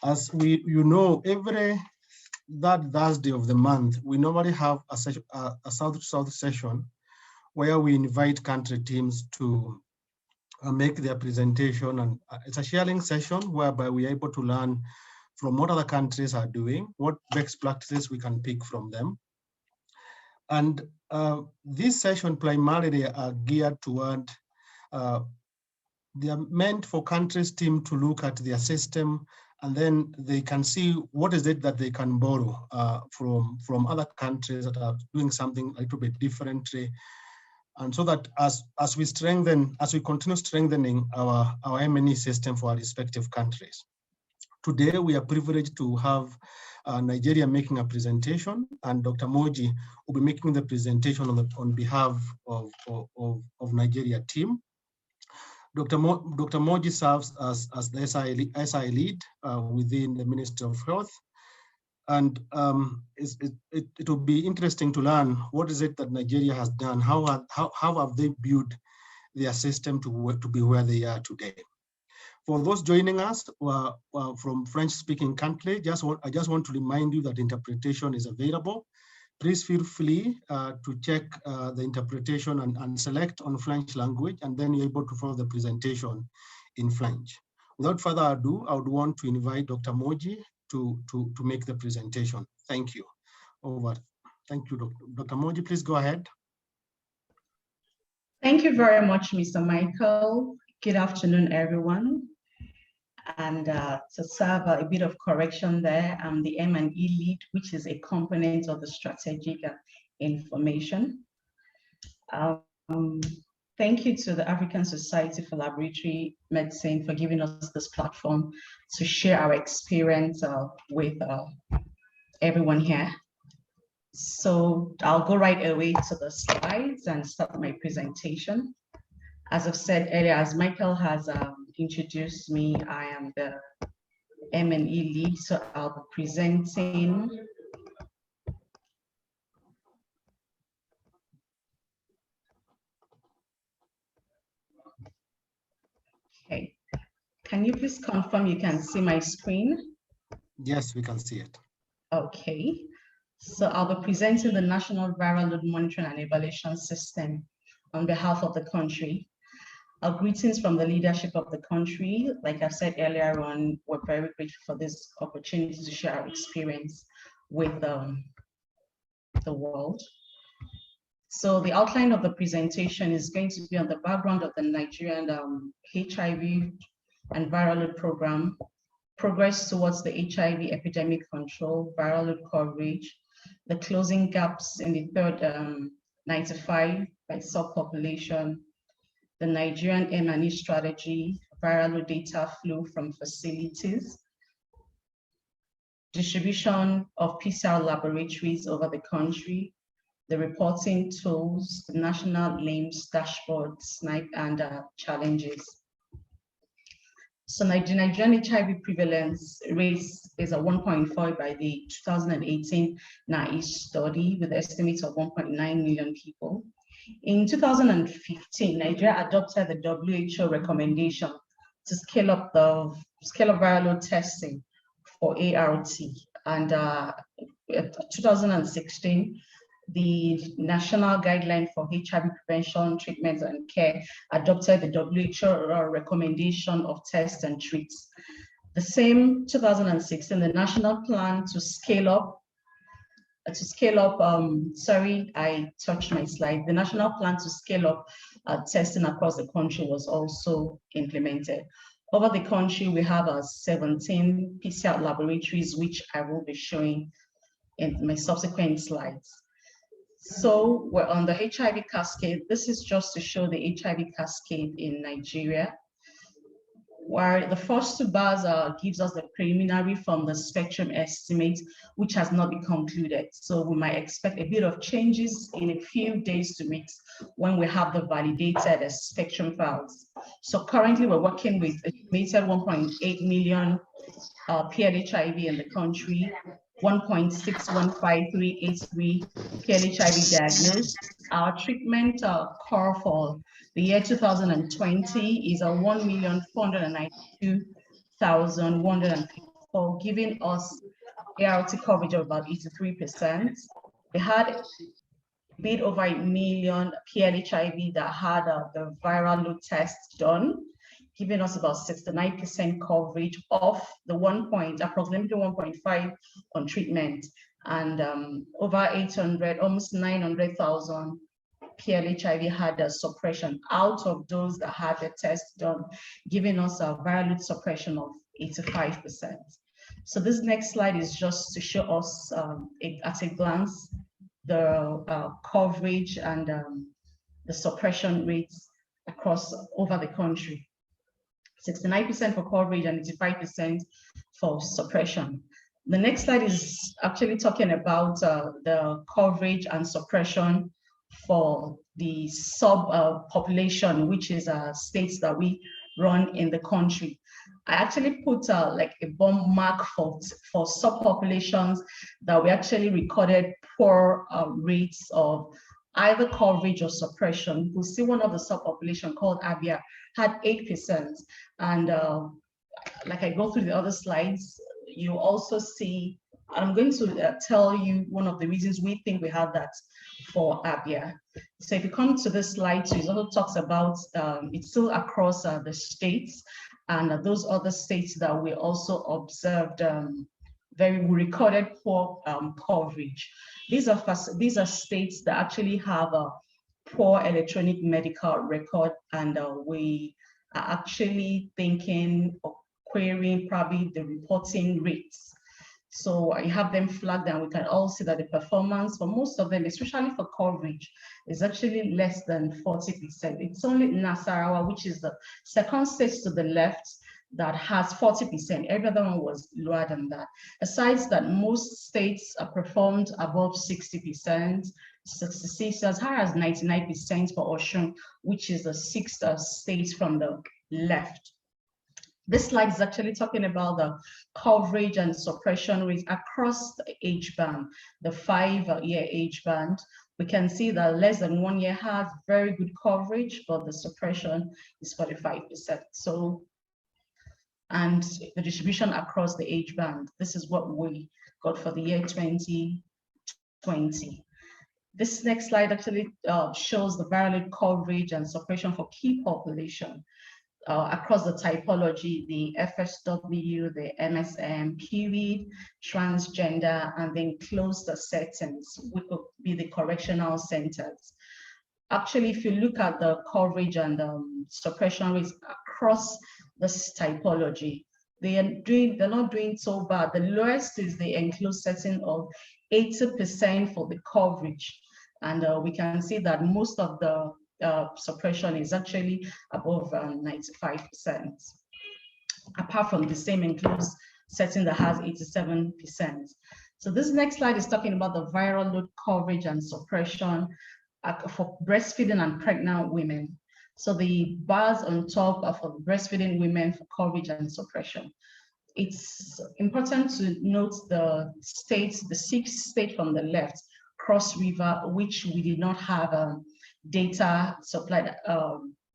As you know, every that Thursday of the month, we normally have a South-to-South session where we invite country teams to make their presentation, and it's a sharing session whereby we are able to learn from what other countries are doing, what best practices we can pick from them. And this session primarily are geared toward, they are meant for countries team to look at their system, and then they can see what is it that they can borrow from other countries that are doing something a little bit differently. And so that as we continue strengthening our M&E system for our respective countries. Today, we are privileged to have Nigeria making a presentation, and Dr. Moji will be making the presentation on behalf of Nigeria team. Dr. Moji serves as the SI lead within the Ministry of Health. And it will be interesting to learn what is it that Nigeria has done, how have they built their system to be where they are today. For those joining us from French-speaking country, I just want to remind you that interpretation is available. Please feel free to check the interpretation and select on French language, and then you're able to follow the presentation in French. Without further ado, I would want to invite Dr. Moji to make the presentation. Thank you. Over. Thank you, Dr. Moji. Please go ahead. Thank you very much, Mr. Michael. Good afternoon, everyone. And to serve a bit of correction there, I'm the M&E lead, which is a component of the strategic information. Thank you to the African Society for Laboratory Medicine for giving us this platform to share our experience with everyone here. So I'll go right away to the slides and start my presentation. As I've said earlier, as Michael has introduced me, I am the M&E lead, so I'll be presenting okay. Can you please confirm you can see my screen? Yes, we can see it. Okay, so I'll be presenting the National Viral Load Monitoring and Evaluation System on behalf of the country. Our greetings from the leadership of the country. Like I said earlier on, we're very grateful for this opportunity to share our experience with the world. So the outline of the presentation is going to be on the background of the Nigerian HIV and viral load program, progress towards the HIV epidemic control, viral load coverage, the closing gaps in the third 95 by subpopulation, the Nigerian M&E strategy, viral load data flow from facilities, distribution of PCR laboratories over the country, the reporting tools, the National LMIS dashboard, SNIPE, and challenges. So the Nigerian HIV prevalence rate is a 1.4 by the 2018 NICE study with an estimate of 1.9 million people. In 2015, Nigeria adopted the WHO recommendation to scale up viral load testing for ART. And in 2016, the National Guideline for HIV Prevention, Treatment and Care adopted the WHO recommendation of test and treat. The same 2016, the National Plan to scale up, sorry, I touched my slide. The National Plan to scale up testing across the country was also implemented. Over the country, we have 17 PCR laboratories, which I will be showing in my subsequent slides. So we're on the HIV Cascade. This is just to show the HIV Cascade in Nigeria, where the first two bars gives us the preliminary from the spectrum estimate, which has not been concluded. So we might expect a bit of changes in a few days to weeks when we have the validated spectrum files. So currently we're working with estimated 1.8 million paired HIV in the country, 1.615383 paired HIV diagnosed. Our treatment curve for the year 2020 is 1,492,154 for giving us ART coverage of about 83%. We had a bit over 1 million PLHIV that had the viral load test done, giving us about 69% coverage of the approximately 1.5 on treatment, and over 800, almost 900,000 PLHIV had a suppression out of those that had the test done, giving us a viral load suppression of 85%. So this next slide is just to show us at a glance the coverage and the suppression rates over the country. 69% for coverage and 85% for suppression. The next slide is actually talking about the coverage and suppression for the sub-population, which is states that we run in the country. I actually put like a bomb mark for subpopulations that we actually recorded poor rates of either coverage or suppression. You'll see one of the subpopulation called Abia had 8%. And like I go through the other slides, you also see, I'm going to tell you one of the reasons we think we have that for Abia. So if you come to this slide, so it also talks about, it's still across the states, and those other states that we also observed we recorded poor coverage. These are states that actually have a poor electronic medical record, and we are actually thinking of querying probably the reporting rates. So I have them flagged, and we can all see that the performance for most of them, especially for coverage, is actually less than 40%. It's only Nasarawa, which is the second state to the left, that has 40%. Every other one was lower than that. Aside that, most states are performed above 60%, 66, as high as 99% for Osun, which is the sixth state from the left. This slide is actually talking about the coverage and suppression rates across the age band, the 5-year age band. We can see that less than 1 year has very good coverage, but the suppression is 45%. So, and the distribution across the age band, this is what we got for the year 2020. This next slide actually shows the viral load coverage and suppression for key population. Across the typology, the FSW, the MSM, period, transgender, and then closed settings, which would be the correctional centers. Actually, if you look at the coverage and suppression rates across this typology, they're not doing so bad. The lowest is the enclosed setting of 80% for the coverage. And we can see that most of the suppression is actually above 95%, apart from the same enclosed setting that has 87%. So this next slide is talking about the viral load coverage and suppression for breastfeeding and pregnant women. So the bars on top are for breastfeeding women for coverage and suppression. It's important to note the states, the 6 states from the left, Cross River, which we did not have data supplied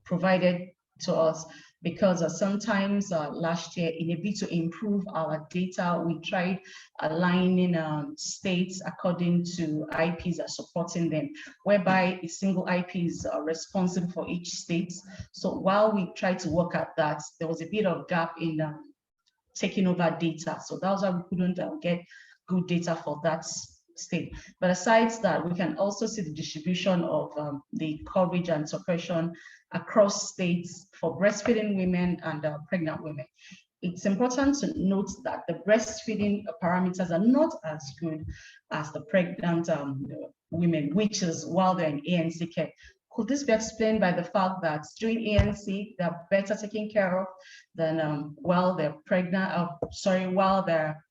provided to us, because sometimes last year, in a bid to improve our data, we tried aligning states according to IPs that are supporting them, whereby a single IP is responsible for each state. So while we tried to work at that, there was a bit of gap in taking over data. So that was why we couldn't get good data for that state. But aside that, we can also see the distribution of the coverage and suppression across states for breastfeeding women and pregnant women. It's important to note that the breastfeeding parameters are not as good as the pregnant women, which is while they're in ANC care. Could this be explained by the fact that during ANC, they're better taken care of than while they're pregnant, while they're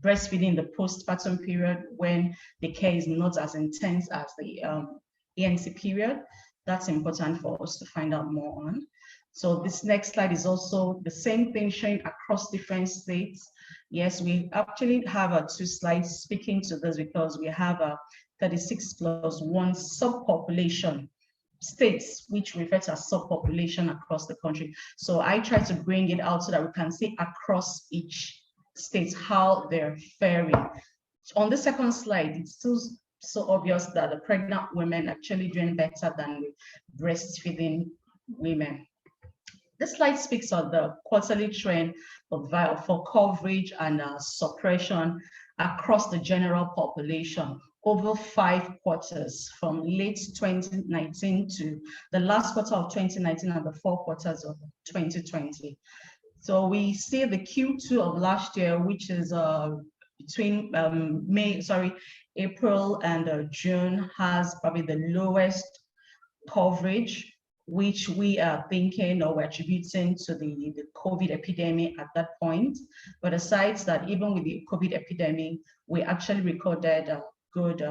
breastfeeding the postpartum period, when the care is not as intense as the ANC period? That's important for us to find out more on. So this next slide is also the same thing, showing across different states. Yes, we actually have 2 slides speaking to this, because we have a 36+1 subpopulation states, which refer to as subpopulation across the country. So I try to bring it out so that we can see across each states how they're faring. On the second slide, it's still so obvious that the pregnant women actually doing better than the breastfeeding women. This slide speaks of the quarterly trend for coverage and suppression across the general population over 5 quarters, from late 2019 to the last quarter of 2019 and the 4 quarters of 2020. So we see the Q2 of last year, which is between April and June, has probably the lowest coverage, which we are thinking or we're attributing to the COVID epidemic at that point. But aside that, even with the COVID epidemic, we actually recorded a good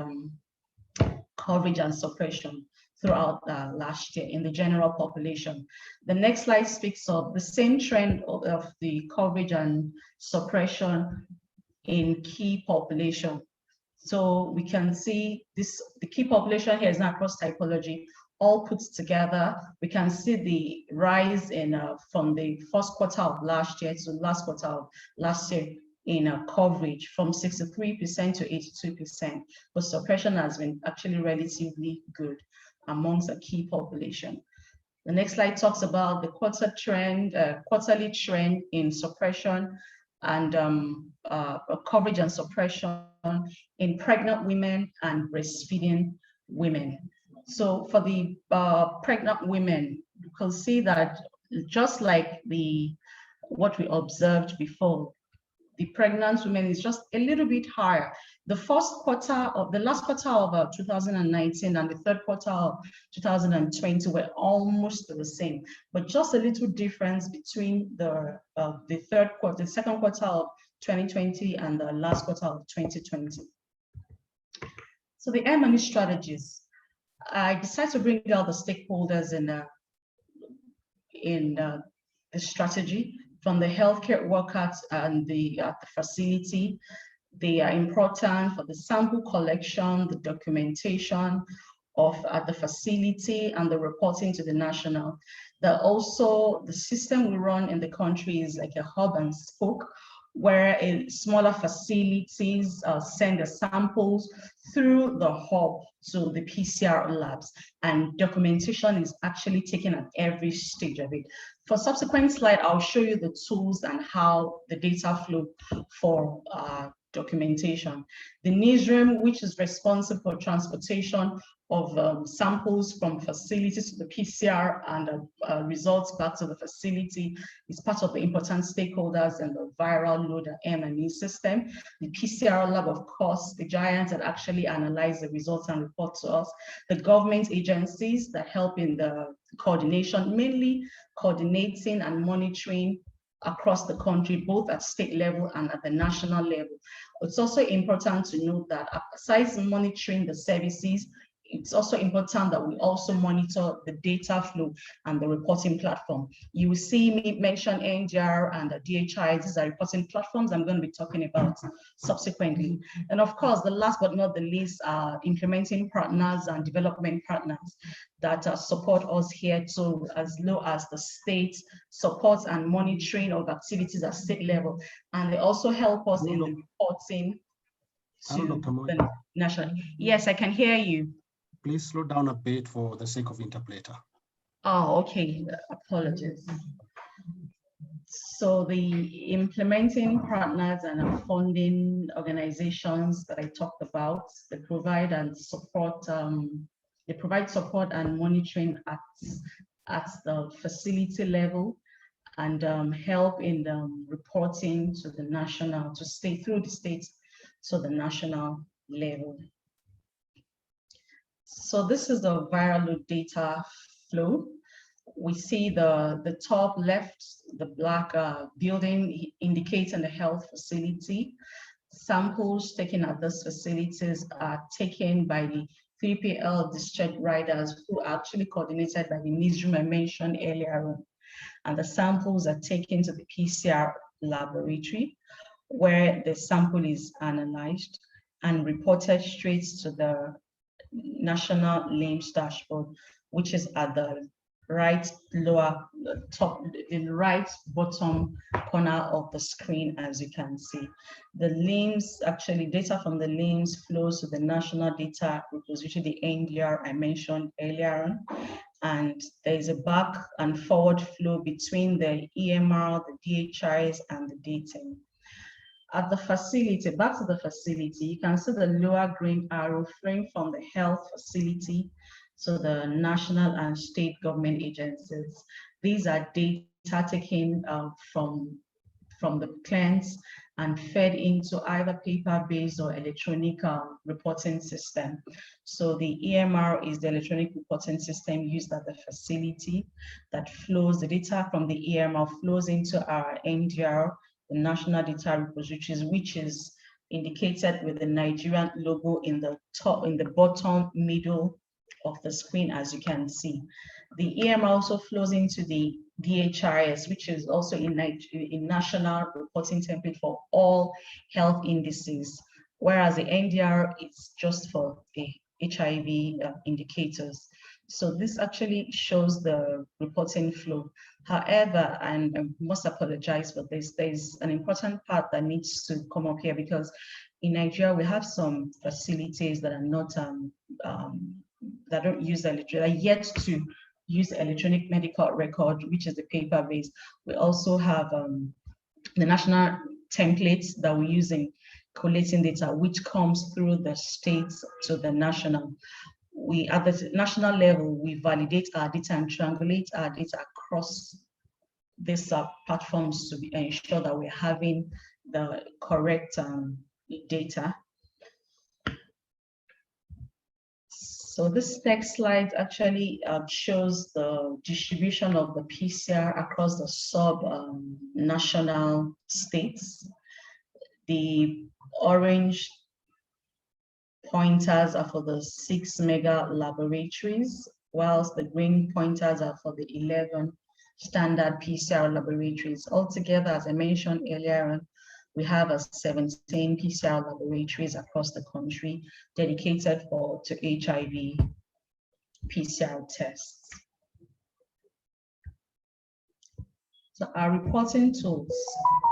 coverage and suppression throughout last year in the general population. The next slide speaks of the same trend of the coverage and suppression in key population. So we can see this, the key population here is not cross typology, all put together. We can see the rise in from the first quarter of last year to last quarter of last year in coverage from 63% to 82%, but suppression has been actually relatively good amongst the key population. The next slide talks about the quarterly trend in suppression and coverage and suppression in pregnant women and breastfeeding women. So for the pregnant women, you can see that just like what we observed before, the pregnant women is just a little bit higher. The last quarter of 2019 and the third quarter of 2020 were almost the same, but just a little difference between the second quarter of 2020 and the last quarter of 2020. So the M&E strategies, I decided to bring out the stakeholders in the strategy, from the healthcare workers and the facility. They are important for the sample collection, the documentation of at the facility, and the reporting to the national. Also, the system we run in the country is like a hub and spoke, where smaller facilities send the samples through the hub to the PCR labs, and documentation is actually taken at every stage of it. For subsequent slide, I'll show you the tools and how the data flow for documentation. The newsroom, which is responsible for transportation of samples from facilities to the PCR and results back to the facility, is part of the important stakeholders in the viral loader M&E system. The PCR lab, of course, the giants that actually analyze the results and report to us. The government agencies that help in the coordination, mainly coordinating and monitoring across the country, both at state level and at the national level. It's also important to note that besides monitoring the services, it's also important that we also monitor the data flow and the reporting platform. You will see me mention NGR and the DHI. These are reporting platforms I'm going to be talking about subsequently. And of course, the last but not the least are implementing partners and development partners that support us here too, as low as the state support and monitoring of activities at state level. And they also help us in the reporting to the national. Yes, I can hear you. Please slow down a bit for the sake of interpreter. Oh, okay. Apologies. So the implementing partners and funding organizations that I talked about, they provide and support. They provide support and monitoring at the facility level, and help in the reporting to the national, to state, through the states to the national level. So this is the viral load data flow. We see the top left, the black building indicating the health facility. Samples taken at those facilities are taken by the 3PL discharge riders, who are actually coordinated by the newsroom I mentioned earlier on. And the samples are taken to the PCR laboratory, where the sample is analyzed and reported straight to the National LMIS dashboard, which is at the right lower top, in the right bottom corner of the screen, as you can see. The LIMS, actually data from the LIMS flows to the National Data Repository, the NDR I mentioned earlier on. And there is a back and forward flow between the EMR, the DHIS, and the dating. At the facility, back to the facility, you can see the lower green arrow flowing from the health facility to the national and state government agencies. These are data taken from the clients and fed into either paper-based or electronic reporting system. So the EMR is the electronic reporting system used at the facility that flows, the data from the EMR flows into our NDR, the National Data Repositories, which is indicated with the Nigerian logo in the top, in the bottom middle of the screen, as you can see. The EMR also flows into the DHIS, which is also in national reporting template for all health indices, whereas the NDR is just for the HIV indicators. So this actually shows the reporting flow. However, and I must apologize for this, there's an important part that needs to come up here, because in Nigeria, we have some facilities that are not, that don't use the electronic, are yet to use electronic medical record, which is the paper-based. We also have the national templates that we're using, collating data, which comes through the states to the national. We, at the national level, we validate our data and triangulate our data across these platforms to ensure that we're having the correct data. So this next slide actually shows the distribution of the PCR across the sub-national states. The orange pointers are for the 6 mega laboratories, whilst the green pointers are for the 11 standard PCR laboratories. Altogether, as I mentioned earlier, we have 17 PCR laboratories across the country dedicated to HIV PCR tests. So our reporting tools,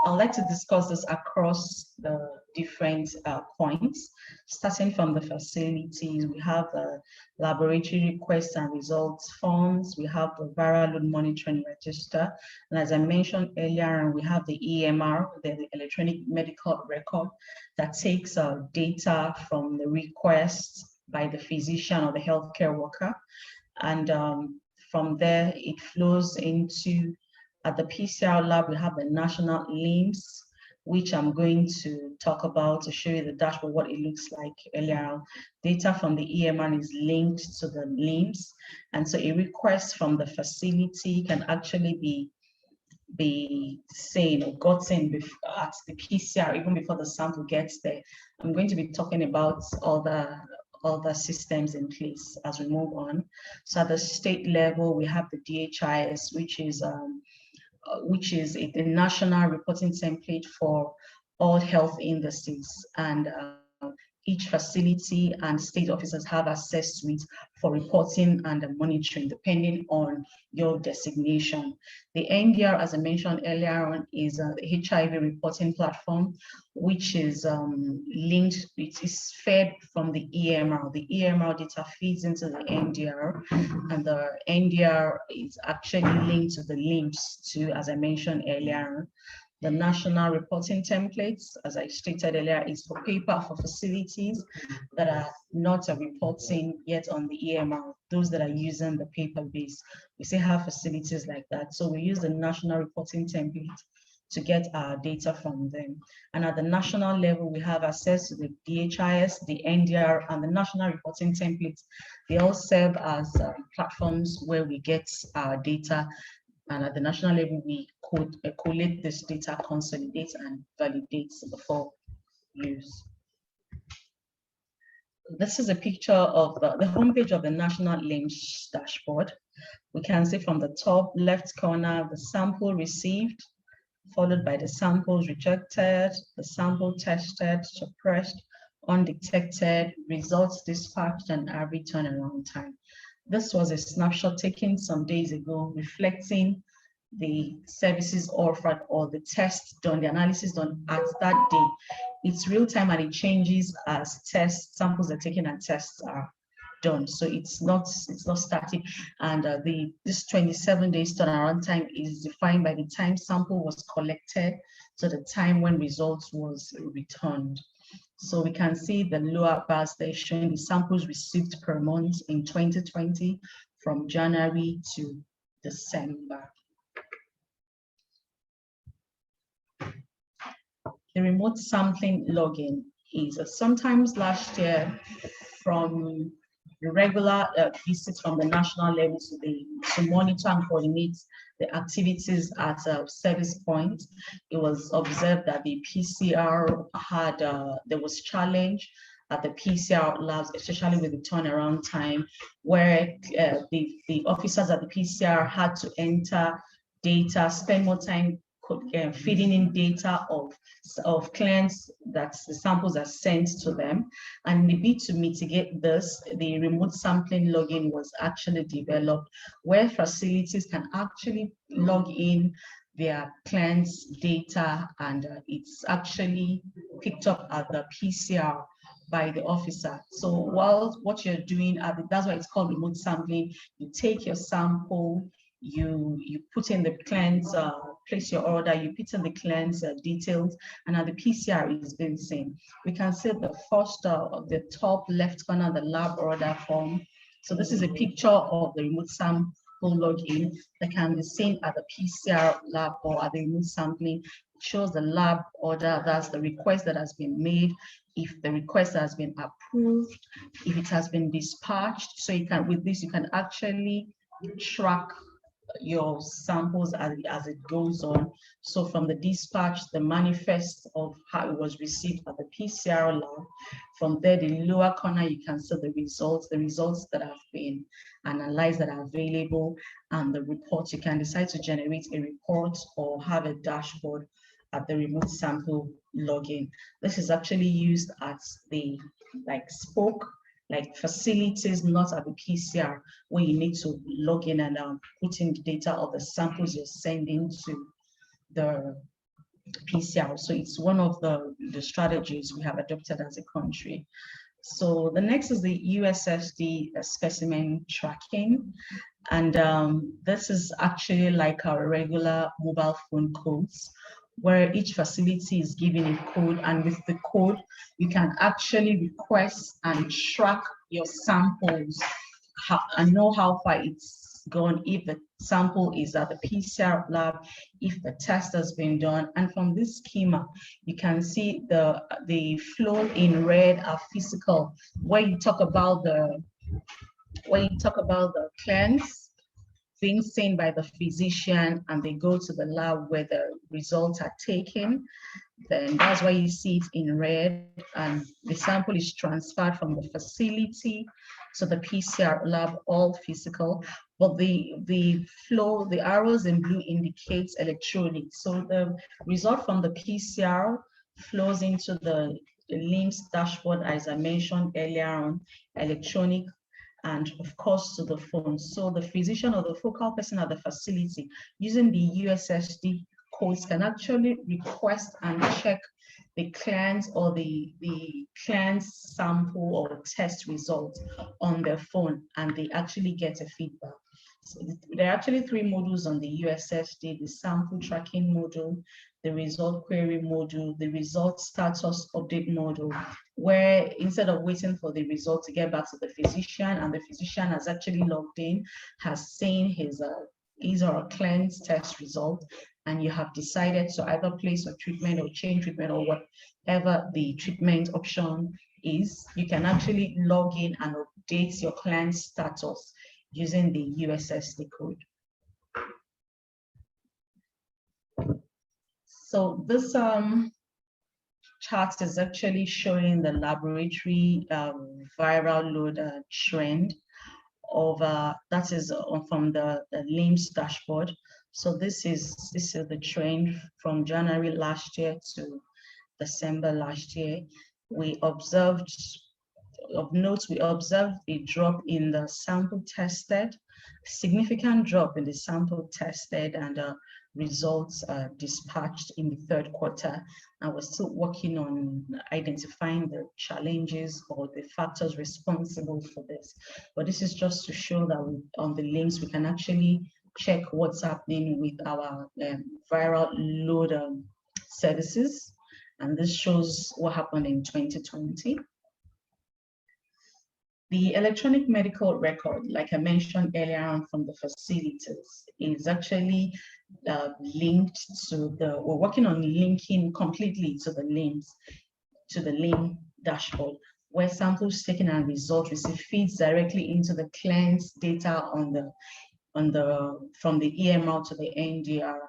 I'd like to discuss this across the different points. Starting from the facilities, we have the laboratory requests and results forms, we have the viral load monitoring register, and as I mentioned earlier, we have the EMR, the electronic medical record, that takes data from the request by the physician or the healthcare worker, and from there it flows into, at the PCR lab, we have the National LMIS, which I'm going to talk about to show you the dashboard, what it looks like earlier. Data from the EMR is linked to the LMIS, and so a request from the facility can actually be seen or gotten at the PCR even before the sample gets there. I'm going to be talking about all the systems in place as we move on. So at the state level, we have the DHIS, which is a national reporting template for all health indices, and each facility and state officers have access to it for reporting and monitoring depending on your designation. The NDR, as I mentioned earlier on, is the HIV reporting platform, which is linked, it is fed from the EMR. The EMR data feeds into the NDR, and the NDR is actually linked to the LIMS too, as I mentioned earlier. The national reporting templates, as I stated earlier, is for paper for facilities that are not reporting yet on the EMR, those that are using the paper-based. We still have facilities like that. So we use the national reporting template to get our data from them. And at the national level, we have access to the DHIS, the NDR, and the national reporting templates. They all serve as platforms where we get our data. And at the national level, we could collate this data, consolidate, and validate before use. This is a picture of the homepage of the National LMIS dashboard. We can see from the top left corner, the sample received, followed by the samples rejected, the sample tested, suppressed, undetected, results dispatched, and average turnaround time. This was a snapshot taken some days ago, reflecting the services offered or the tests done, the analysis done at that day. It's real time and it changes as test samples are taken and tests are done. So it's not static. And this 27 days turnaround time is defined by the time sample was collected to the time when results was returned. So we can see the lower bars there showing the samples received per month in 2020 from January to December. The remote sampling login is sometimes last year from the regular visits from the National LMIS to monitor and coordinate the activities at a service point. It was observed that the PCR had, there was challenge at the PCR labs, especially with the turnaround time, where the officers at the PCR had to enter data, spend more time feeding in data of clients that the samples are sent to them. And in the bid to mitigate this, the remote sampling login was actually developed, where facilities can actually log in their clients' data, and it's actually picked up at the PCR by the officer. So while what you're doing, that's why it's called remote sampling. You take your sample, you put in the client's, place your order, you put in the client's details, and now the PCR is being seen. We can see the first of the top left corner, the lab order form. So this is a picture of the remote sample login that can be seen at the PCR lab or at the remote sampling. It shows the lab order, that's the request that has been made, if the request has been approved, if it has been dispatched. So you can, with this, you can actually track your samples as it goes on. So from the dispatch, the manifest of how it was received at the PCR lab. From there, the lower corner, you can see the results that have been analyzed that are available, and the reports. You can decide to generate a report or have a dashboard at the remote sample login. This is actually used at the spoke, like facilities, not at the PCR, where you need to log in and put in the data of the samples you're sending to the PCR. So it's one of the strategies we have adopted as a country. So the next is the USSD specimen tracking. And this is actually like our regular mobile phone codes, where each facility is given a code, and with the code, you can actually request and track your samples and know how far it's gone, if the sample is at the PCR lab, if the test has been done. And from this schema, you can see the flow in red are physical, where you talk about the cleanse being seen by the physician, and they go to the lab where the results are taken. Then that's why you see it in red, and the sample is transferred from the facility to the PCR lab, all physical. But the flow, the arrows in blue indicates electronic. So the result from the PCR flows into the LIMS dashboard, as I mentioned earlier on, electronic, and of course to the phone. So the physician or the focal person at the facility, using the USSD codes, can actually request and check the client's or the client's sample or test results on their phone, and they actually get a feedback. So there are actually 3 modules on the USSD: the sample tracking module, the result query module, the result status update module, where instead of waiting for the result to get back to the physician, and the physician has actually logged in, has seen his or her client's test result, and you have decided to either place a treatment or change treatment or whatever the treatment option is, you can actually log in and update your client's status using the USSD code. So this chart is actually showing the laboratory viral load trend of that is from the LIMS dashboard. So this is the trend from January last year to December last year. We observed Of note, we observed a drop in the sample tested, significant drop in the sample tested, and results dispatched in the third quarter. And we're still working on identifying the challenges or the factors responsible for this. But this is just to show that on the links, we can actually check what's happening with our viral load services. And this shows what happened in 2020. The electronic medical record, like I mentioned earlier on from the facilities, is actually linked to we're working on linking completely to the LIMS dashboard, where samples taken and results received feeds directly into the cleansed data from the EMR to the NDR.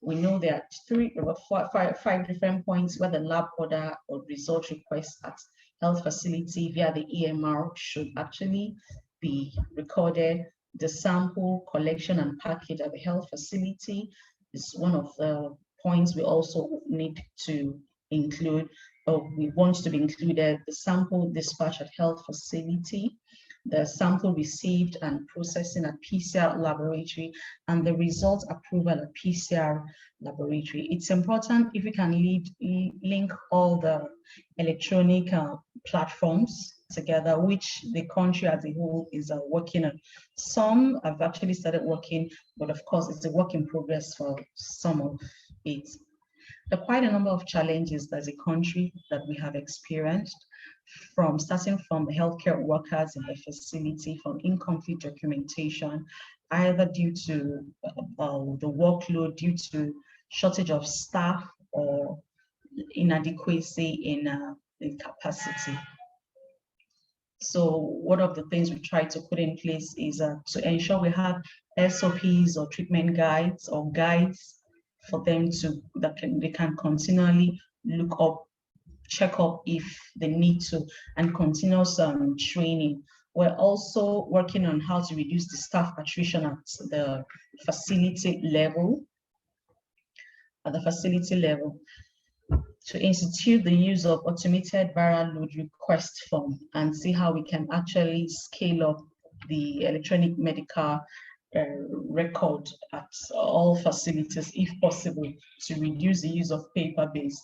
We know there are five different points where the lab order or result request at health facility via the EMR should actually be recorded. The sample collection and package at the health facility is one of the points we also need to include, or we want to be included. The sample dispatch at health facility, the sample received and processing at PCR laboratory, and the results approval at PCR laboratory. It's important if we can link all the electronic platforms together, which the country as a whole is working on. Some have actually started working, but of course it's a work in progress for some of it. There are quite a number of challenges as a country that we have experienced, starting from the healthcare workers in the facility, from incomplete documentation, either due to the workload, due to shortage of staff, or inadequacy in capacity. So one of the things we try to put in place is to ensure we have SOPs or treatment guides or guides for them they can continually look up, check up if they need to, and continuous training. We're also working on how to reduce the staff attrition at the facility level. To institute the use of automated viral load request form and see how we can actually scale up the electronic medical record at all facilities, if possible, to reduce the use of paper-based.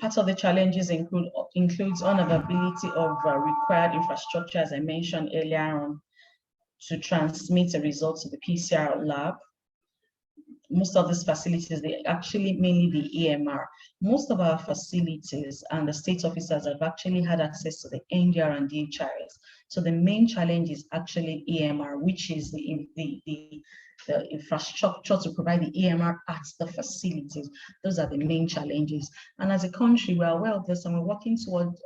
Part of the challenges includes unavailability of required infrastructure, as I mentioned earlier on, to transmit the results to the PCR lab. Most of these facilities, they actually mainly the EMR. Most of our facilities and the state officers have actually had access to the NDR and DHRS. So the main challenge is actually EMR, which is the infrastructure to provide the EMR at the facilities. Those are the main challenges. And as a country, we're aware of this and we're working towards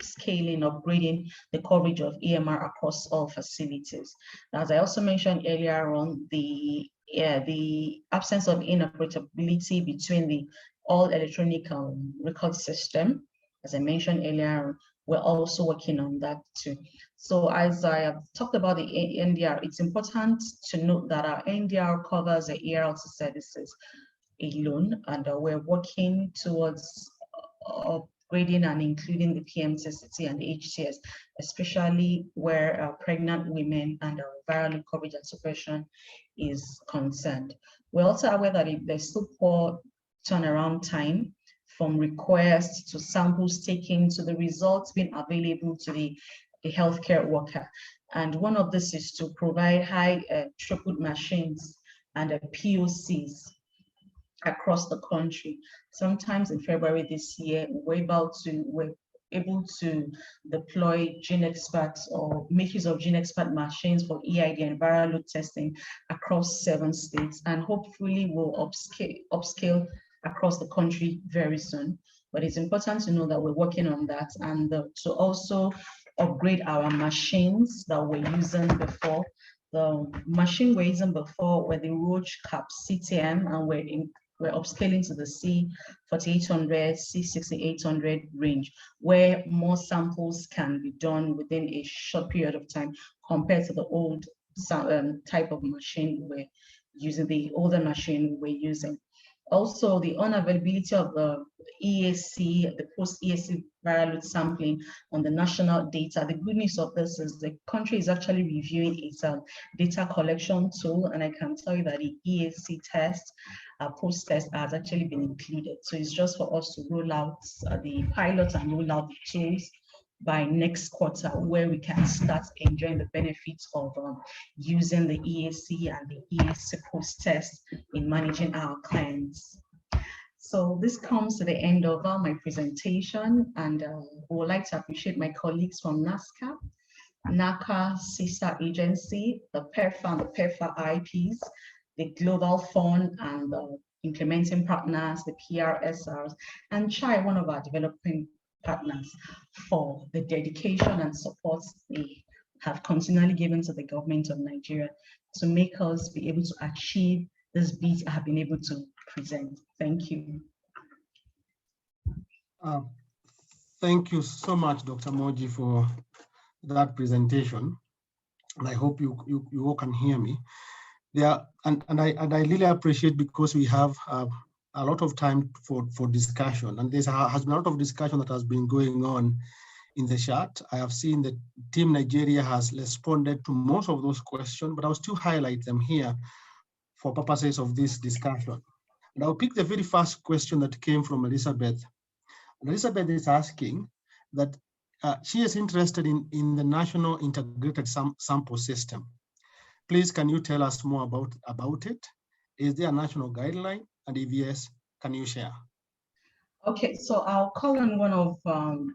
scaling, upgrading the coverage of EMR across all facilities. As I also mentioned earlier on, the absence of interoperability between the all electronic record system, as I mentioned earlier, we're also working on that too. So as I have talked about the NDR, it's important to note that our NDR covers the ERLT services alone, and we're working towards upgrading and including the PMTCT and the HTS, especially where pregnant women and viral coverage and suppression is concerned. We're also aware that there's still poor turnaround time from request to samples taken to the results being available to the healthcare worker. And one of this is to provide high throughput machines and POCs across the country. Sometimes in February this year, we're able to deploy GeneXpert or make use of GeneXpert machines for EID and viral load testing across 7 states, and hopefully we'll upscale across the country very soon. But it's important to know that we're working on that, and to also upgrade our machines that we're using before. The machine we're using before were the Roche CAP CTM, and we're upscaling to the C4800, C6800 range, where more samples can be done within a short period of time compared to the old type of machine we're using, the older machine we're using. Also, the unavailability of the EAC, the post-EAC viral load sampling on the national data. The good news of this is the country is actually reviewing its data collection tool, and I can tell you that the EAC test, post-test has actually been included. So it's just for us to roll out the pilot and roll out the tools by next quarter, where we can start enjoying the benefits of using the EAC and the EAC post-test in managing our clients. So this comes to the end of my presentation, and I would like to appreciate my colleagues from NASCA, NACA sister agency, the PERFA and the PERFA IPs, the Global Fund and the implementing partners, the PRSRs, and CHAI, one of our developing partners, for the dedication and support they have continually given to the government of Nigeria to make us be able to achieve this beat I have been able to present. Thank you. Thank you so much, Dr. Moji, for that presentation. And I hope you all can hear me. Yeah, and I really appreciate, because we have a lot of time for discussion, and there has been a lot of discussion that has been going on in the chat. I have seen that Team Nigeria has responded to most of those questions, but I'll still highlight them here for purposes of this discussion. And I'll pick the very first question that came from Elizabeth. And Elizabeth is asking that she is interested in the National Integrated Sample System. Please, can you tell us more about it? Is there a national guideline? And if yes, can you share? Okay, so I'll call on one of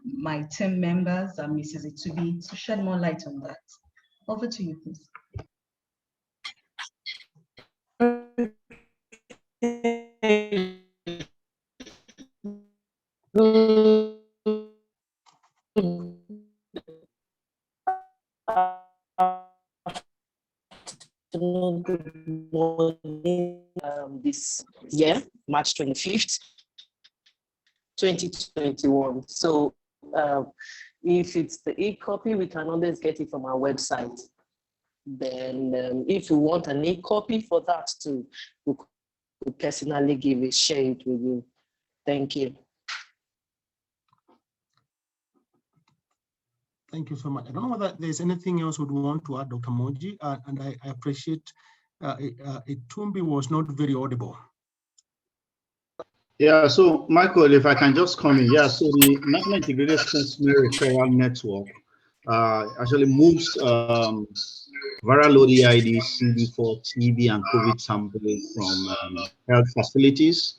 my team members, Mrs. Itubi, to shed more light on that. Over to you, please. Good morning. This year, March 25th, 2021. So if it's the e-copy, we can always get it from our website. Then if you want an e-copy for that too, we could personally share it with you. Thank you. Thank you so much. I don't know whether there's anything else would want to add, Dr. Moji, and I appreciate Itumbi was not very audible. Yeah, so Michael, if I can just come in. Yeah, so the National Integrated Specimen Referral Network actually moves viral load EID, CD4, TB, and COVID samples from health facilities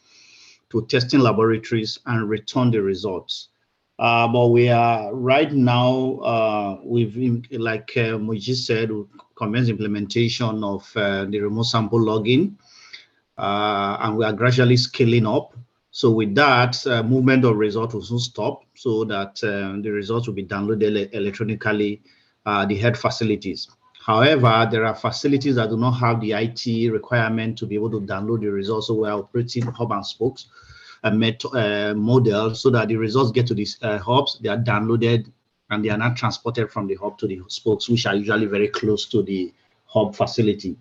to testing laboratories and return the results. But we are right now, like Moji said, we commenced implementation of the remote sample logging, and we are gradually scaling up. So with that, movement of results will soon stop, so that the results will be downloaded electronically the health facilities. However, there are facilities that do not have the IT requirement to be able to download the results, so we are operating hub and spokes model, so that the results get to these hubs, they are downloaded, and they are not transported from the hub to the spokes, which are usually very close to the hub facility.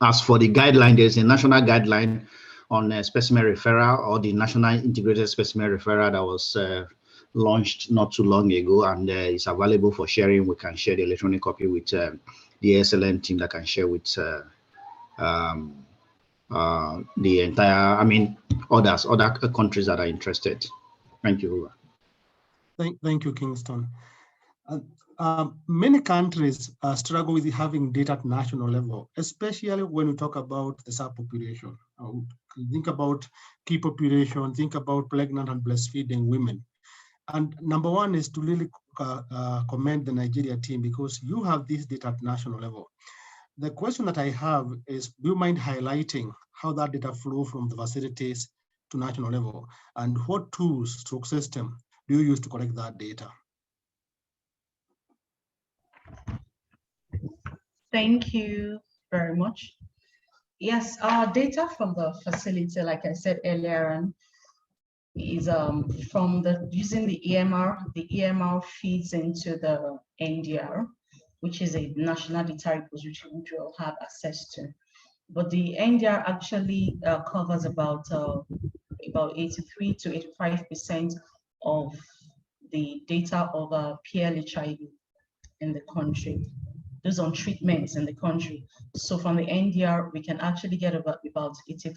As for the guideline, there's a national guideline on specimen referral, or the National Integrated Specimen Referral, that was launched not too long ago, and it's available for sharing. We can share the electronic copy with the ASLM team that can share with the entire, other countries that are interested. Thank you. Thank you, Kingston. Many countries struggle with having data at national level, especially when we talk about the subpopulation. Think about key population, think about pregnant and breastfeeding women. And number one is to really commend the Nigeria team, because you have this data at national level. The question that I have is, do you mind highlighting how that data flow from the facilities to national level, and what tools, stroke system, do you use to collect that data? Thank you very much. Yes, our data from the facility, like I said earlier, is from using the EMR. The EMR feeds into the NDR, which is a national data repository which we will have access to. but the NDR actually covers about 83 to 85% of the data of PLHIV in the country. Those on treatments in the country. So from the NDR, we can actually get about 80%,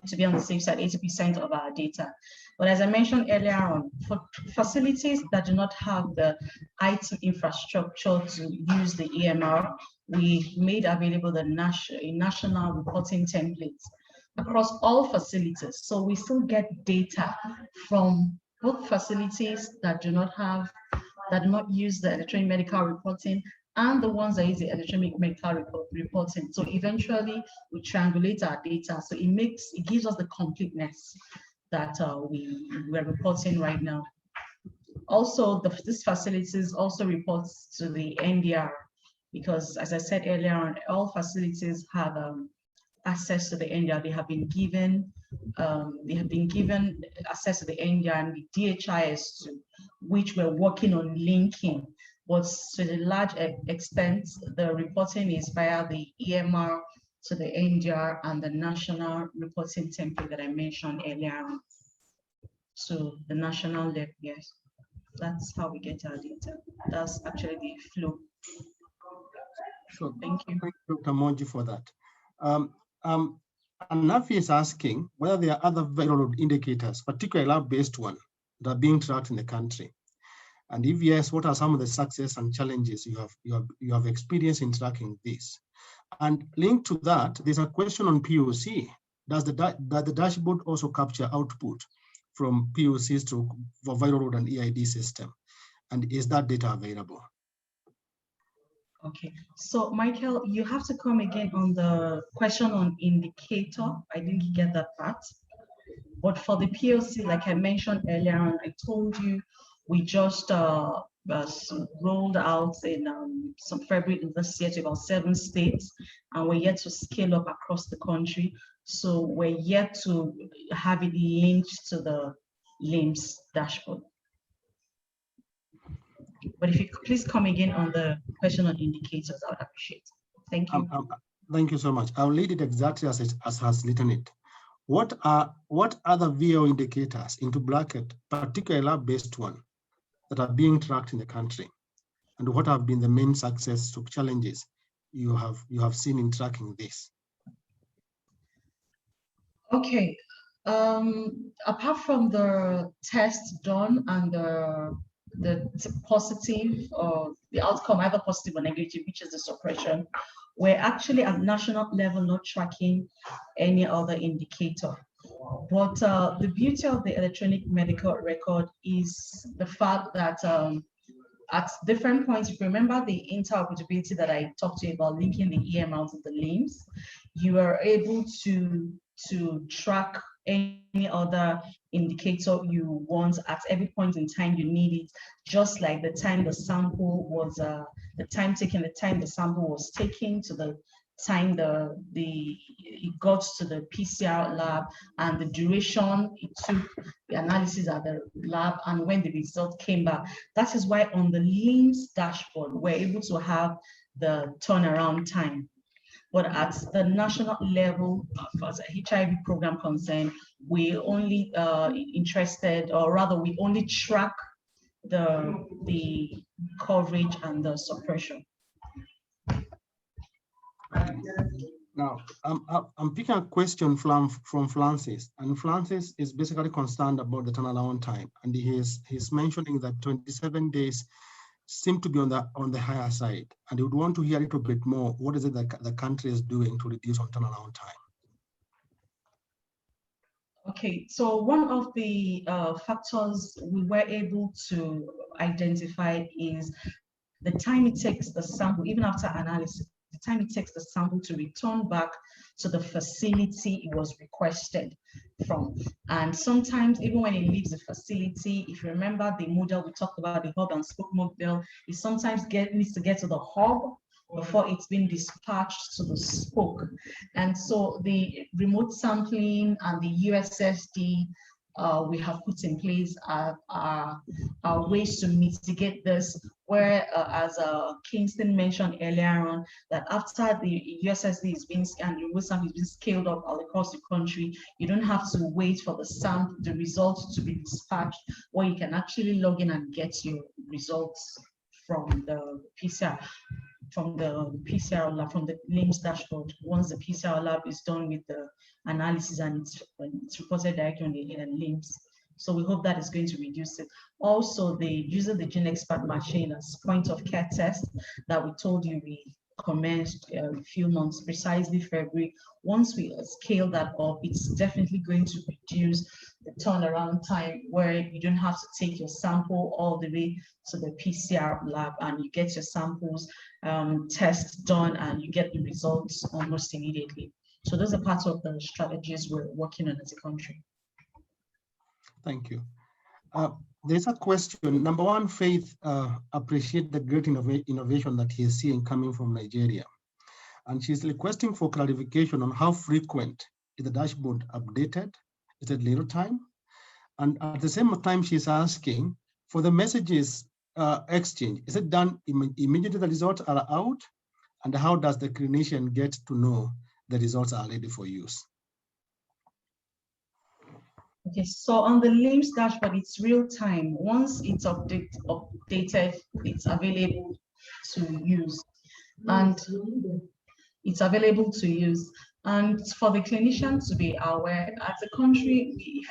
to be on the safe side, 80% of our data. But as I mentioned earlier on, for facilities that do not have the IT infrastructure to use the EMR, we made available the national reporting templates across all facilities. So we still get data from both facilities that do not use the electronic medical reporting and the ones that use the electronic medical reporting. So eventually we triangulate our data. So it gives us the completeness that we're reporting right now. Also, these facilities also reports to the NDR, because as I said earlier on, all facilities have access to the NDR. They have been given access to the NDR and the DHIS, to which we're working on linking. But to the large extent, the reporting is via the EMR to the NDR and the national reporting template that I mentioned earlier on. So the national level, yes, that's how we get our data. That's actually the flow. Sure. Thank you. Thank you, Dr. Monji, for that. Nafi is asking whether there are other viral load indicators, particularly lab-based one, that are being tracked in the country. And if yes, what are some of the success and challenges you have experienced in tracking this? And linked to that, there's a question on POC. Does the dashboard also capture output from POCs for viral load and EID system? And is that data available? Okay, so Michael, you have to come again on the question on indicator. I didn't get that part. But for the POC, like I mentioned earlier on, I told you we just rolled out in some February this year to about 7 states, and we're yet to scale up across the country. So we're yet to have it linked to the LMIS dashboard. But if you could please come again on the question on indicators, I would appreciate it. Thank you. Thank you so much. I'll read it exactly as has written it. What other VO indicators, into bracket, particularly lab-based one, that are being tracked in the country? And what have been the main success to challenges you have seen in tracking this? Okay. Apart from the tests done and the positive or the outcome, either positive or negative, which is the suppression, we're actually at national level not tracking any other indicator. But the beauty of the electronic medical record is the fact that at different points, if you remember the interoperability that I talked to you about, linking the EMR to the LMIS, you are able to track any other indicator you want at every point in time you need it, just like the time the sample was, the time the sample was taken to the time it got to the PCR lab, and the duration it took the analysis at the lab, and when the result came back. That is why on the LMIS dashboard, we're able to have the turnaround time. But at the national level, as a HIV program concerned, we only interested, or rather we only track the coverage and the suppression. Now, I'm picking a question from Francis, and Francis is basically concerned about the turnaround time, and he's mentioning that 27 days seem to be on the higher side, and he would want to hear a little bit more. What is it that the country is doing to reduce on turnaround time? Okay, so one of the factors we were able to identify is the time it takes the sample, even after analysis, the time it takes the sample to return back to the facility it was requested from. And sometimes even when it leaves the facility, if you remember the model we talked about, the hub and spoke model, it sometimes needs to get to the hub before it's been dispatched to the spoke. And so the remote sampling and the USSD we have put in place are ways to mitigate this, where, as Kingston mentioned earlier on, that after the USSD is being scanned, the remote sample is being scaled up all across the country, you don't have to wait for the results to be dispatched, or you can actually log in and get your results from the PCR. From the PCR lab, from the LIMS dashboard, once the PCR lab is done with the analysis and it's reported directly on the LIMS. So we hope that is going to reduce it. Also, the using the Gene Expert machine as point of care test that we told you we commenced a few months, precisely February. Once we scale that up, it's definitely going to reduce the turnaround time, where you don't have to take your sample all the way to the PCR lab and you get your samples tests done and you get the results almost immediately. So those are parts of the strategies we're working on as a country. Thank you. There's a question. Number one, Faith appreciate the great innovation that he is seeing coming from Nigeria. And she's requesting for clarification on how frequent is the dashboard updated? Is it little time? And at the same time, she's asking for the messages exchange. Is it done immediately the results are out? And how does the clinician get to know the results are ready for use? Okay, so on the LIMS dashboard, it's real time. Once it's updated, it's available to use. And it's available to use. And for the clinician to be aware, as a country,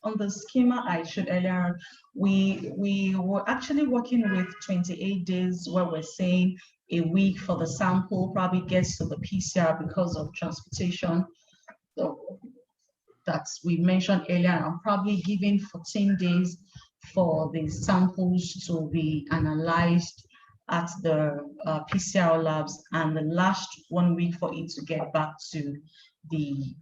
on the schema I showed earlier, we were actually working with 28 days, where we're saying a week for the sample probably gets to the PCR because of transportation. So that we mentioned earlier, I'm probably giving 14 days for the samples to be analyzed at the PCR labs, and the last 1 week for it to get back to the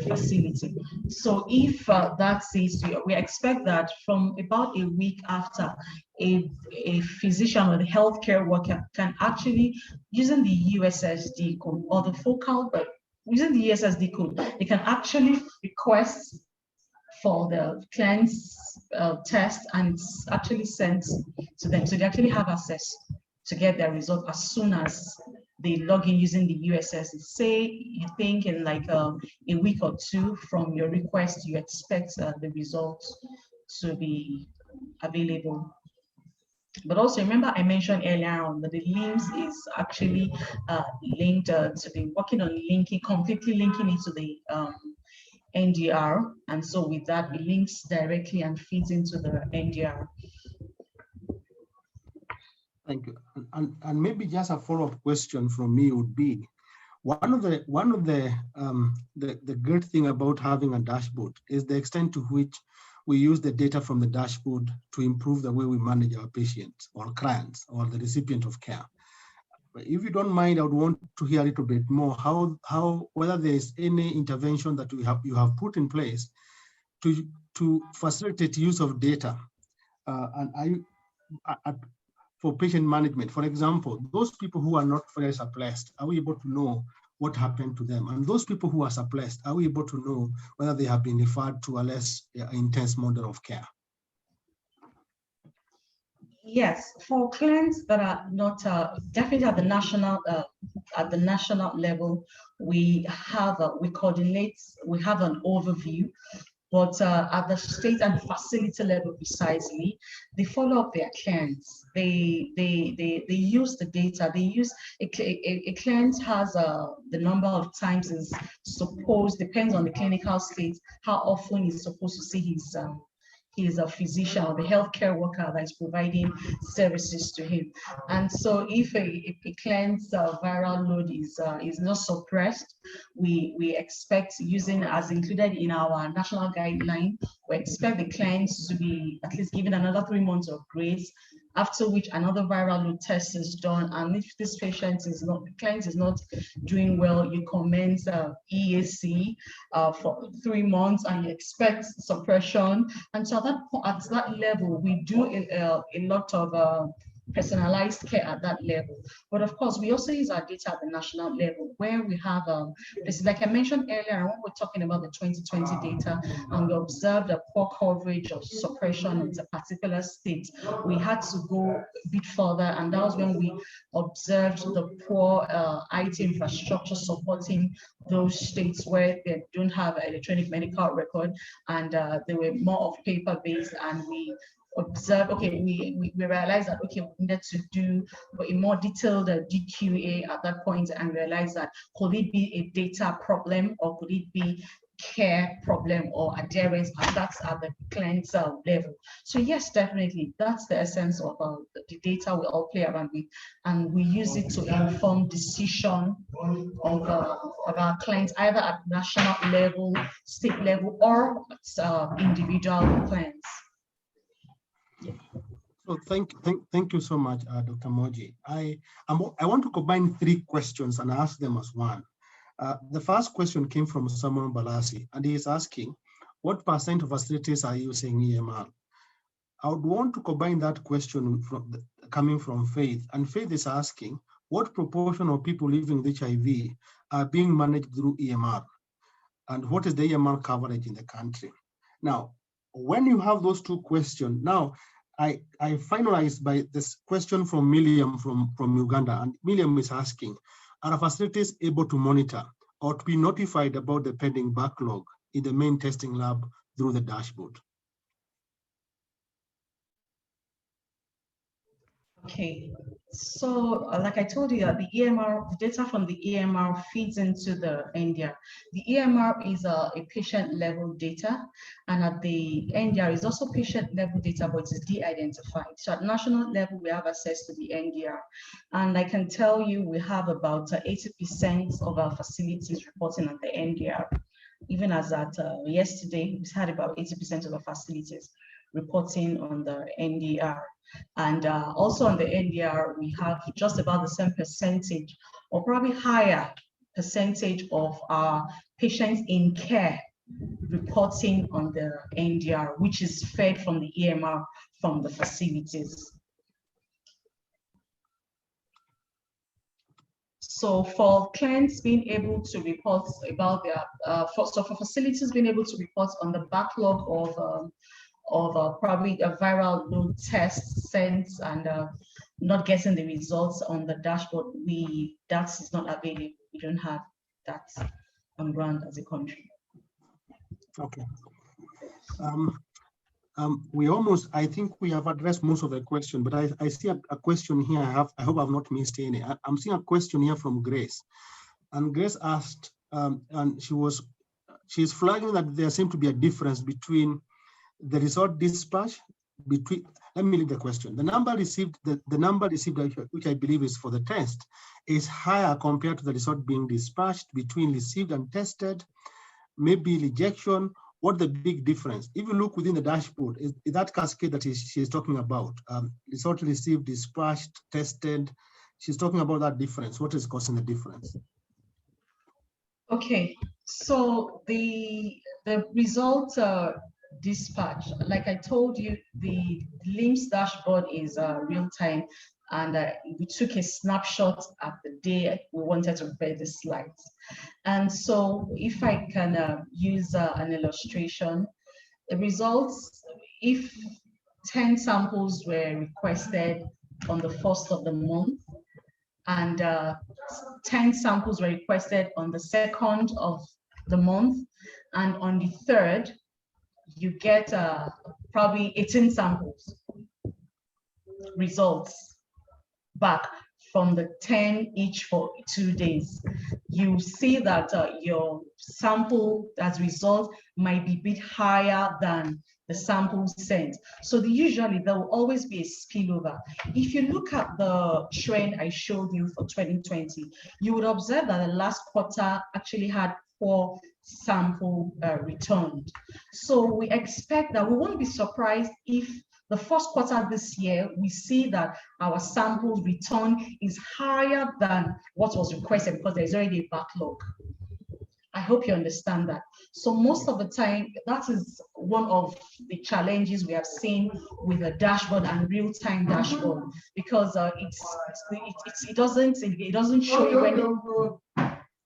facility. So if that's it, we expect that from about a week after, a physician or the healthcare worker can actually, using the USSD code or the focal, but using the USSD code, they can actually request for the client's test, and it's actually sent to them. So they actually have access to get their result as soon as they log in using the USSD. Say you think in like a week or two from your request, you expect the results to be available. But also remember, I mentioned earlier on that the LIMS is actually linked to the working on linking, completely linking it to the NDR. And so with that, it links directly and feeds into the NDR. Thank you. And maybe just a follow-up question from me would be, one of the great thing about having a dashboard is the extent to which we use the data from the dashboard to improve the way we manage our patients or clients or the recipient of care. But if you don't mind, I would want to hear a little bit more whether there is any intervention that you have put in place to facilitate use of data for patient management. For example, those people who are not very suppressed, are we able to know what happened to them? And those people who are suppressed, are we able to know whether they have been referred to a less intense model of care? Yes, for clients that are not definitely at the national level, we coordinate. We have an overview. But at the state and facility level precisely, they follow up their clients. They use the data. They use a client has the number of times is supposed, depends on the clinical state, how often he's supposed to see his a physician or the healthcare worker that is providing services to him. And so if a client's viral load is not suppressed, we expect, using as included in our national guideline, we expect the clients to be at least given another 3 months of grace, after which another viral load test is done. And if this client is not doing well, you commence EAC for 3 months and you expect suppression. And so at that level, we do a lot of personalized care at that level. But of course, we also use our data at the national level, where we have, this is like I mentioned earlier, when we're talking about the 2020 data, and we observed a poor coverage of suppression in a particular state, we had to go a bit further, and that was when we observed the poor IT infrastructure supporting those states where they don't have electronic medical record, and they were more of paper-based, and we observe, okay, we realized that, okay, we needed to do a more detailed DQA at that point, and realize that could it be a data problem, or could it be care problem or adherence, and that's at the client's level. So yes, definitely, that's the essence of the data we all play around with, and we use it to inform decision of our clients, either at national level, state level, or individual clients. So thank you so much, Dr. Moji. I want to combine 3 questions and ask them as one. The first question came from Samuel Balasi, and he is asking, what % of facilities are using EMR? I would want to combine that question coming from Faith, and Faith is asking, what proportion of people living with HIV are being managed through EMR? And what is the EMR coverage in the country? Now, when you have those 2 questions, now I finalized by this question from Milliam from Uganda, and Milliam is asking, are facilities able to monitor or to be notified about the pending backlog in the main testing lab through the dashboard? Okay, so like I told you, the EMR, the data from the EMR feeds into the NDR. The EMR is a patient level data, and at the NDR is also patient level data, but it's de-identified. So at national level, we have access to the NDR. And I can tell you, we have about 80% of our facilities reporting on the NDR. Even as at yesterday, we had about 80% of our facilities reporting on the NDR. And also on the NDR, we have just about the same percentage, or probably higher percentage of our patients in care reporting on the NDR, which is fed from the EMR from the facilities. So for clients being able to report about their, so for facilities being able to report on the backlog of probably a viral load test sent and not getting the results on the dashboard, that is not available. We don't have that on ground as a country. Okay. I think we have addressed most of the question, but I see a question here. I hope I've not missed any. I'm seeing a question here from Grace, and Grace asked, and she's flagging that there seems to be a difference between the result dispatch between. Let me read the question. The number received, which I believe is for the test, is higher compared to the result being dispatched between received and tested. Maybe rejection. What the big difference? If you look within the dashboard, is that cascade that she's talking about, result received, dispatched, tested. She's talking about that difference. What is causing the difference? Okay, so the result dispatch, like I told you, the LIMS dashboard is real time, and we took a snapshot at the day we wanted to prepare the slides. And so if I can use an illustration, the results, if 10 samples were requested on the 1st of the month, and 10 samples were requested on the 2nd of the month, and on the 3rd, you get probably 18 samples results back from the 10 each for 2 days. You see that your sample as result might be a bit higher than the samples sent. So usually there will always be a spillover. If you look at the trend I showed you for 2020, you would observe that the last quarter actually had 4 sample returned. So we expect that we won't be surprised if the first quarter this year, we see that our samples return is higher than what was requested because there's already a backlog. I hope you understand that. So most of the time, that is one of the challenges we have seen with a dashboard and real-time dashboard, because it doesn't show you when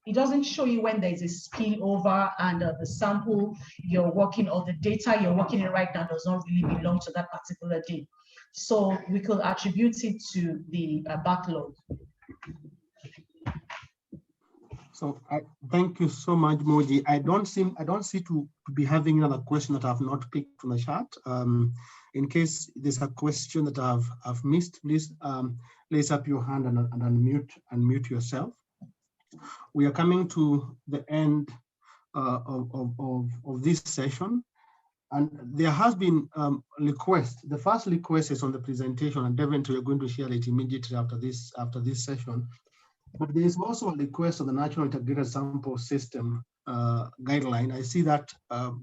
it doesn't show you when there's a spillover and the sample you're working, or the data you're working in right now does not really belong to that particular day. So we could attribute it to the backlog. So thank you so much, Moji. I don't see to be having another question that I've not picked from the chat. In case there's a question that I've missed, please raise up your hand and unmute yourself. We are coming to the end of this session, and there has been request. The first request is on the presentation, and Devin, we're going to share it immediately after this session. But there is also a request of the National Integrated Sample System guideline. I see that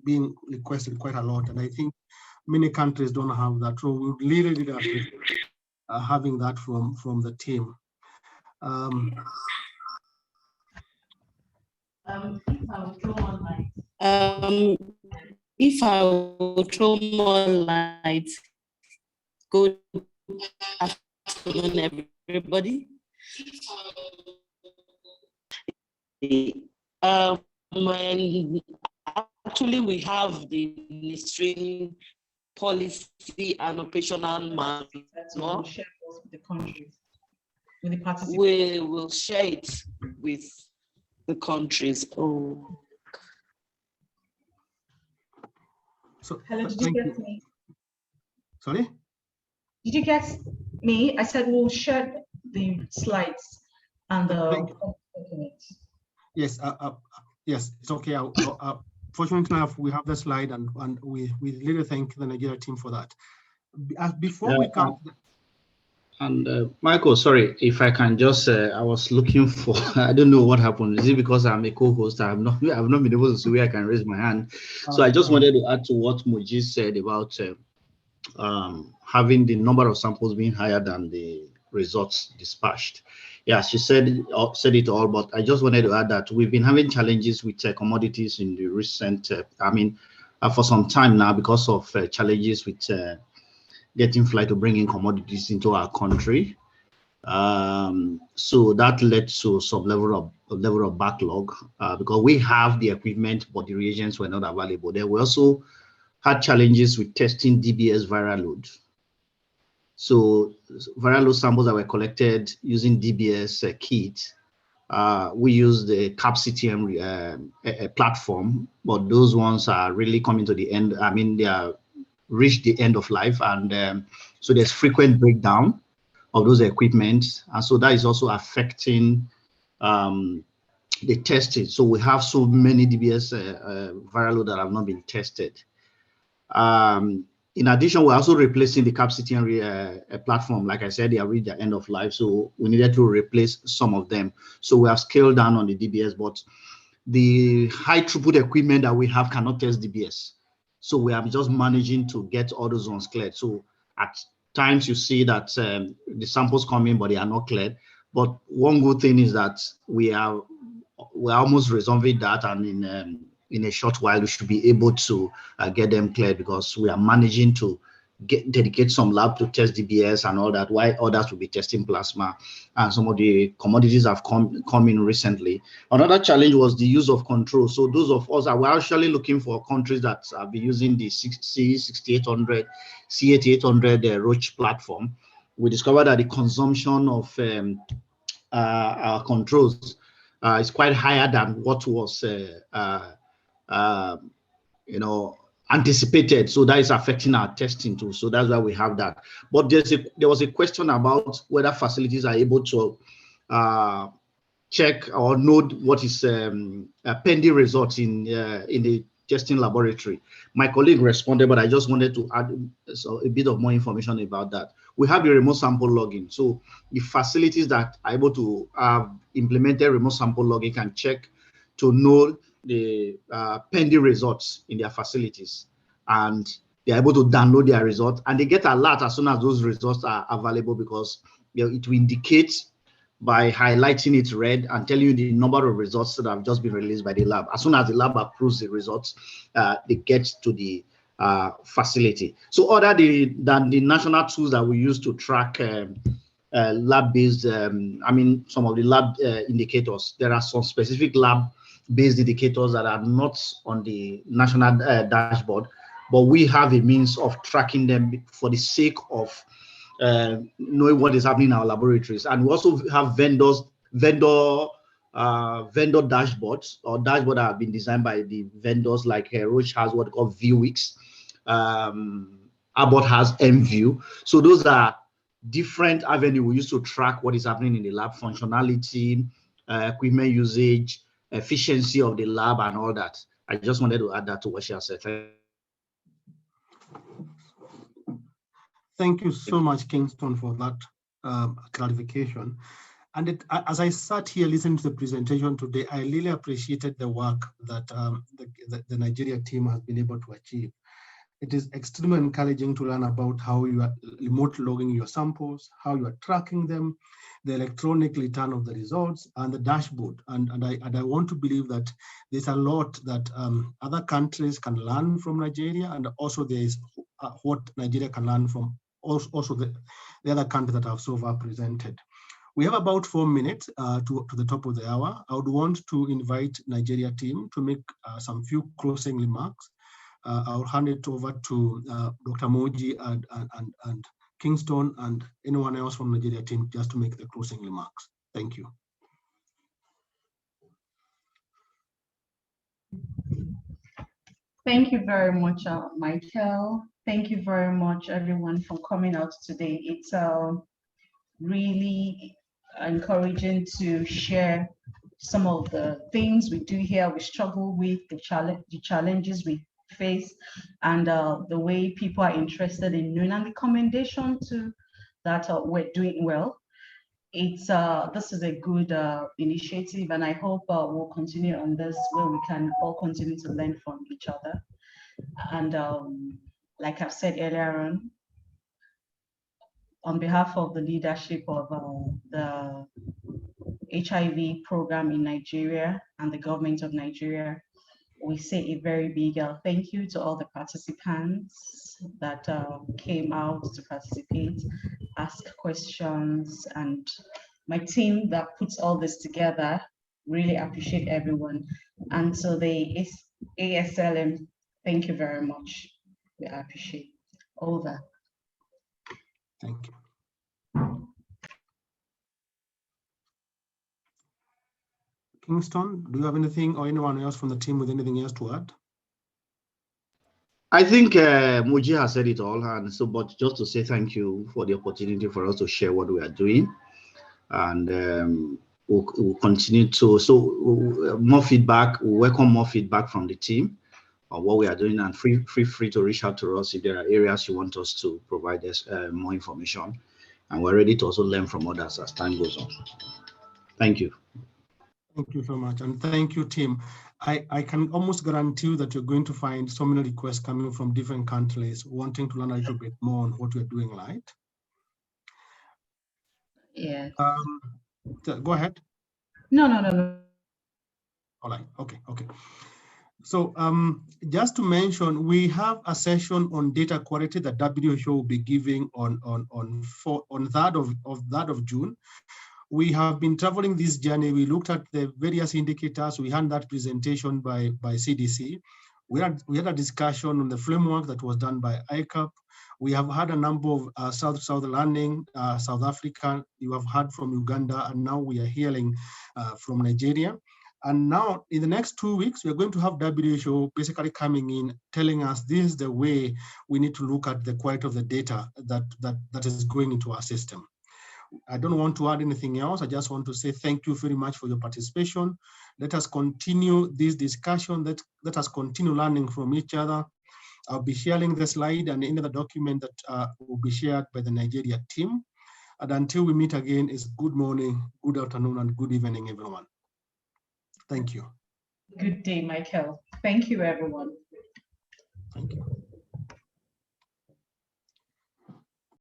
being requested quite a lot, and I think many countries don't have that. So we would really appreciate having that from the team. If I will throw more light, good afternoon, everybody. Actually, we have the ministry policy and operational manual. We will share it with the countries. Oh. So, Hello, did you get me? Sorry? Did you get me? I said we'll share the slides and the documents. Yes, yes, it's okay. Fortunately enough, we have the slide, and we really thank the Nigeria team for that. Before we come. And Michael, sorry, if I can just, I was looking for, I don't know what happened. Is it because I'm a co-host? I've not been able to see where I can raise my hand. So I just wanted to add to what Moji said about having the number of samples being higher than the results dispatched. Yeah, she said it all, but I just wanted to add that we've been having challenges with commodities in the recent, for some time now, because of challenges with getting flight to bring in commodities into our country. So that led to some level of backlog because we have the equipment, but the reagents were not available. There we also had challenges with testing DBS viral load. So viral load samples that were collected using DBS kit, we use the CAPCTM platform, but those ones are really coming to the end. I mean, they are reached the end of life, and so there's frequent breakdown of those equipment, and so that is also affecting the testing. So we have so many DBS viral load that have not been tested. In addition, we're also replacing the CAPCTM platform. Like I said, they have reached the end of life, so we needed to replace some of them. So we have scaled down on the DBS, but the high throughput equipment that we have cannot test DBS. So we are just managing to get all those ones cleared. So at times you see that the samples come in, but they are not cleared. But one good thing is that we're almost resolving that, and in a short while we should be able to get them cleared, because we are managing to dedicate some lab to test DBS and all that, while others will be testing plasma, and some of the commodities have come in recently. Another challenge was the use of control. So those of us that were actually looking for countries that have been using the C6800, C8800 Roche platform, we discovered that the consumption of our controls is quite higher than what was anticipated. So that is affecting our testing too. So that's why we have that. But there was a question about whether facilities are able to check or note what is pending results in the testing laboratory. My colleague responded, but I just wanted to add a bit of more information about that. We have the remote sample logging. So the facilities that are able to have implemented remote sample logging can check to know the pending results in their facilities, and they're able to download their results, and they get alert as soon as those results are available, because it will indicate by highlighting it red and telling you the number of results that have just been released by the lab. As soon as the lab approves the results, they get to the facility. So other than the national tools that we use to track lab-based, some of the lab indicators, there are some specific lab-based indicators that are not on the national dashboard, but we have a means of tracking them for the sake of knowing what is happening in our laboratories. And we also have vendor dashboards, or dashboard that have been designed by the vendors, like Roche has what they call ViewX, Abbott has MView. So those are different avenues we use to track what is happening in the lab: functionality, equipment usage, efficiency of the lab, and all that. I just wanted to add that to what she has said. Thank you so much, Kingston, for that clarification. And as I sat here listening to the presentation today, I really appreciated the work that the Nigeria team has been able to achieve. It is extremely encouraging to learn about how you are remote logging your samples, how you are tracking them, the electronic return of the results, and the dashboard. And I want to believe that there's a lot that other countries can learn from Nigeria, and also there is what Nigeria can learn from also the other countries that have so far presented. We have about 4 minutes to the top of the hour. I would want to invite Nigeria team to make some few closing remarks. I'll hand it over to Dr. Moji and Kingston and anyone else from Nigeria team just to make the closing remarks. Thank you. Thank you very much, Michael. Thank you very much, everyone, for coming out today. It's really encouraging to share some of the things we do here, we struggle with, the challenges we face, and the way people are interested in knowing, and recommendation to that we're doing well. It's this is a good initiative, and I hope we'll continue on this where we can all continue to learn from each other. And like I've said earlier on behalf of the leadership of the HIV program in Nigeria and the government of Nigeria, we say a very big thank you to all the participants that came out to participate, ask questions, and my team that puts all this together. Really appreciate everyone. And so the ASLM, thank you very much. We appreciate all that. Thank you. Kingston, do you have anything, or anyone else from the team with anything else to add? I think Moji has said it all, and so, but just to say thank you for the opportunity for us to share what we are doing, and we'll continue to. So more feedback. We welcome more feedback from the team on what we are doing, and feel free to reach out to us if there are areas you want us to provide us more information, and we're ready to also learn from others as time goes on. Thank you. Thank you so much, and thank you, team. I can almost guarantee you that you're going to find so many requests coming from different countries wanting to learn a little bit more on what we're doing, right? Yeah. Go ahead. No. All right. Okay. So just to mention, we have a session on data quality that WHO will be giving on 3rd of June. We have been traveling this journey. We looked at the various indicators. We had that presentation by CDC. We had a discussion on the framework that was done by ICAP. We have had a number of South learning, South Africa. You have heard from Uganda, and now we are hearing from Nigeria. And now in the next 2 weeks, we're going to have WHO basically coming in, telling us this is the way we need to look at the quality of the data that is going into our system. I don't want to add anything else. I just want to say thank you very much for your participation. Let us continue this discussion. Let us continue learning from each other. I'll be sharing the slide and any other document that will be shared by the Nigeria team. And until we meet again, it's good morning, good afternoon, and good evening, everyone. Thank you. Good day, Michael. Thank you, everyone.